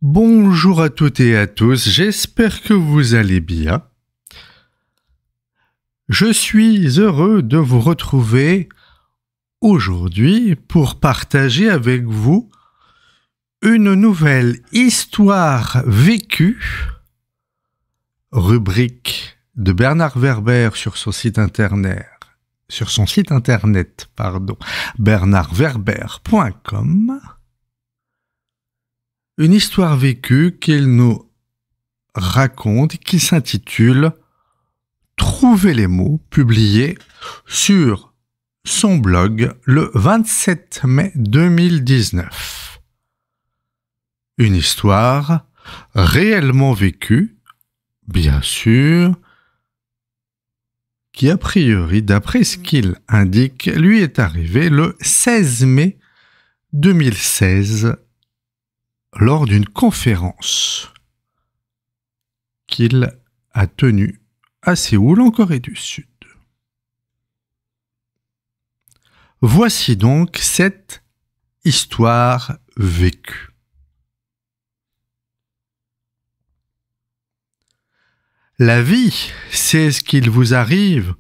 Bonjour à toutes et à tous, j'espère que vous allez bien. Je suis heureux de vous retrouver aujourd'hui pour partager avec vous une nouvelle histoire vécue, rubrique de Bernard Werber sur son site internet, bernardwerber.com. Une histoire vécue qu'il nous raconte, qui s'intitule « Trouver les mots », publié sur son blog le 27 mai 2019. Une histoire réellement vécue, bien sûr, qui a priori, d'après ce qu'il indique, lui est arrivée le 16 mai 2016 lors d'une conférence qu'il a tenue à Séoul, en Corée du Sud. Voici donc cette histoire vécue. La vie, c'est ce qu'il vous arrive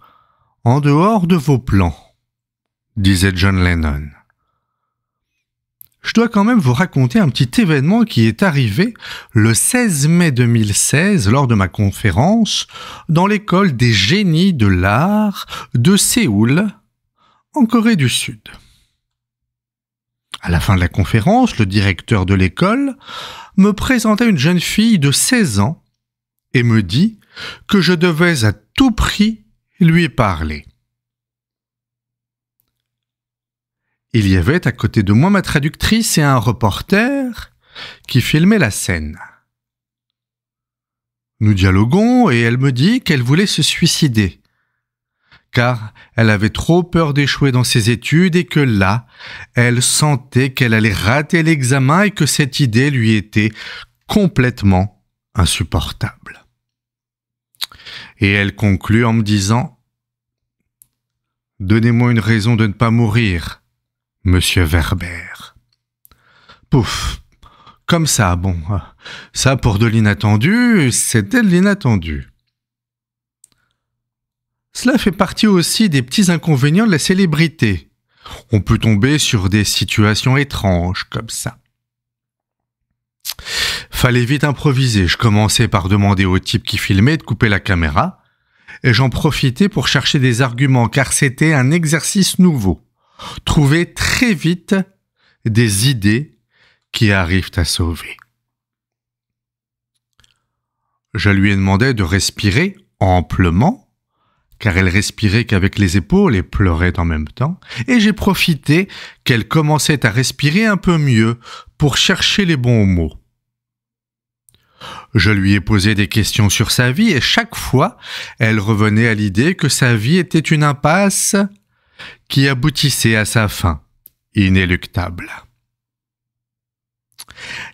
en dehors de vos plans, disait John Lennon. Je dois quand même vous raconter un petit événement qui est arrivé le 16 mai 2016 lors de ma conférence dans l'école des génies de l'art de Séoul, en Corée du Sud. À la fin de la conférence, le directeur de l'école me présenta une jeune fille de 16 ans et me dit que je devais à tout prix lui parler. Il y avait à côté de moi ma traductrice et un reporter qui filmait la scène. Nous dialoguons et elle me dit qu'elle voulait se suicider, car elle avait trop peur d'échouer dans ses études et que là, elle sentait qu'elle allait rater l'examen et que cette idée lui était complètement insupportable. Et elle conclut en me disant « Donnez-moi une raison de ne pas mourir, Monsieur Werber. » Pouf, comme ça, bon, ça pour de l'inattendu, c'était de l'inattendu. Cela fait partie aussi des petits inconvénients de la célébrité. On peut tomber sur des situations étranges comme ça. Fallait vite improviser. Je commençais par demander au type qui filmait de couper la caméra et j'en profitais pour chercher des arguments car c'était un exercice nouveau. Trouver très vite des idées qui arrivent à sauver. Je lui ai demandé de respirer amplement, car elle respirait qu'avec les épaules et pleurait en même temps, et j'ai profité qu'elle commençait à respirer un peu mieux pour chercher les bons mots. Je lui ai posé des questions sur sa vie et chaque fois, elle revenait à l'idée que sa vie était une impasse qui aboutissait à sa fin, inéluctable.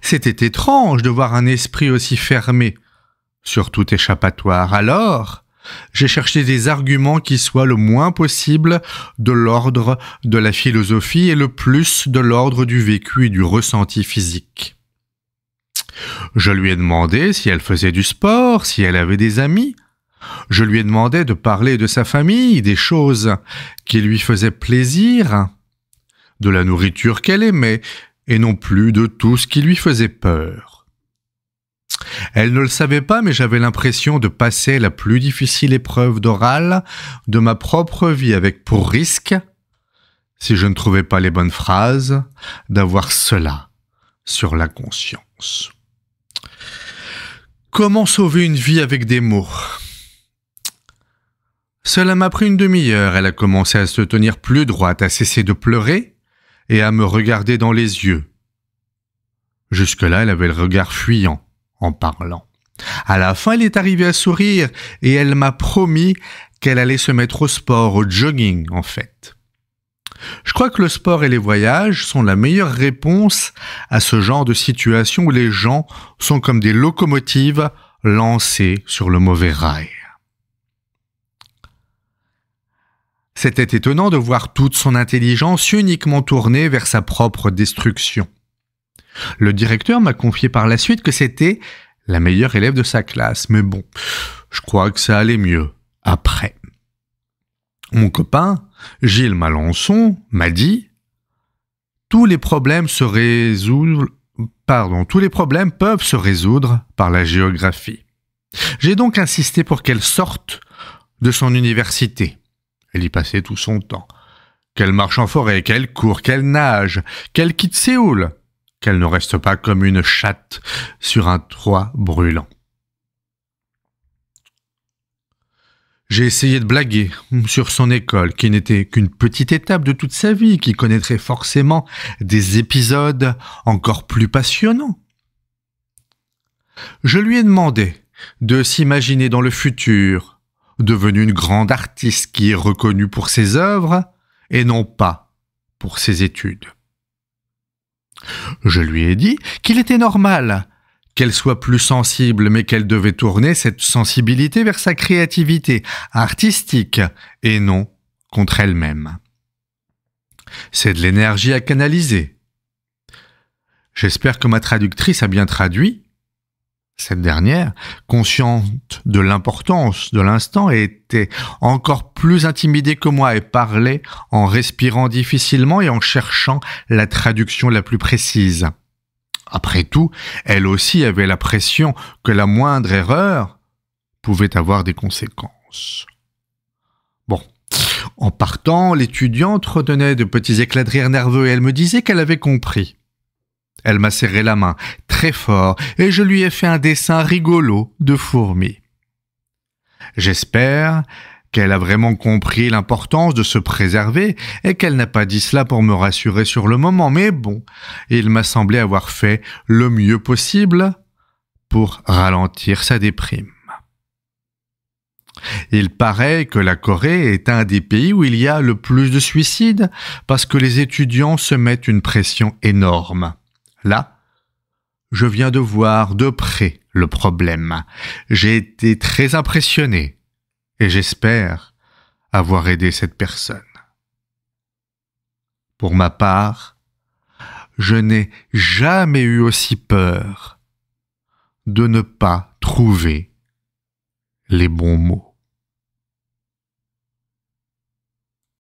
C'était étrange de voir un esprit aussi fermé sur tout échappatoire. Alors, j'ai cherché des arguments qui soient le moins possible de l'ordre de la philosophie et le plus de l'ordre du vécu et du ressenti physique. Je lui ai demandé si elle faisait du sport, si elle avait des amis. Je lui ai demandé de parler de sa famille, des choses qui lui faisaient plaisir, de la nourriture qu'elle aimait, et non plus de tout ce qui lui faisait peur. Elle ne le savait pas, mais j'avais l'impression de passer la plus difficile épreuve d'oral de ma propre vie avec pour risque, si je ne trouvais pas les bonnes phrases, d'avoir cela sur la conscience. Comment sauver une vie avec des mots ? Cela m'a pris une demi-heure. Elle a commencé à se tenir plus droite, à cesser de pleurer et à me regarder dans les yeux. Jusque-là, elle avait le regard fuyant en parlant. À la fin, elle est arrivée à sourire et elle m'a promis qu'elle allait se mettre au sport, au jogging en fait. Je crois que le sport et les voyages sont la meilleure réponse à ce genre de situation où les gens sont comme des locomotives lancées sur le mauvais rail. C'était étonnant de voir toute son intelligence uniquement tournée vers sa propre destruction. Le directeur m'a confié par la suite que c'était la meilleure élève de sa classe, mais bon, je crois que ça allait mieux après. Mon copain, Gilles Malençon, m'a dit « Tous les problèmes peuvent se résoudre par la géographie. » J'ai donc insisté pour qu'elle sorte de son université. Elle y passait tout son temps. Qu'elle marche en forêt, qu'elle court, qu'elle nage, qu'elle quitte Séoul, qu'elle ne reste pas comme une chatte sur un toit brûlant. J'ai essayé de blaguer sur son école, qui n'était qu'une petite étape de toute sa vie, qui connaîtrait forcément des épisodes encore plus passionnants. Je lui ai demandé de s'imaginer dans le futur, devenue une grande artiste qui est reconnue pour ses œuvres et non pas pour ses études. Je lui ai dit qu'il était normal qu'elle soit plus sensible, mais qu'elle devait tourner cette sensibilité vers sa créativité artistique et non contre elle-même. C'est de l'énergie à canaliser. J'espère que ma traductrice a bien traduit. Cette dernière, consciente de l'importance de l'instant, était encore plus intimidée que moi et parlait en respirant difficilement et en cherchant la traduction la plus précise. Après tout, elle aussi avait la pression que la moindre erreur pouvait avoir des conséquences. Bon, en partant, l'étudiante redonnait de petits éclats de rire nerveux et elle me disait qu'elle avait compris. Elle m'a serré la main très fort et je lui ai fait un dessin rigolo de fourmi. J'espère qu'elle a vraiment compris l'importance de se préserver et qu'elle n'a pas dit cela pour me rassurer sur le moment. Mais bon, il m'a semblé avoir fait le mieux possible pour ralentir sa déprime. Il paraît que la Corée est un des pays où il y a le plus de suicides parce que les étudiants se mettent une pression énorme. Là, je viens de voir de près le problème. J'ai été très impressionné et j'espère avoir aidé cette personne. Pour ma part, je n'ai jamais eu aussi peur de ne pas trouver les bons mots.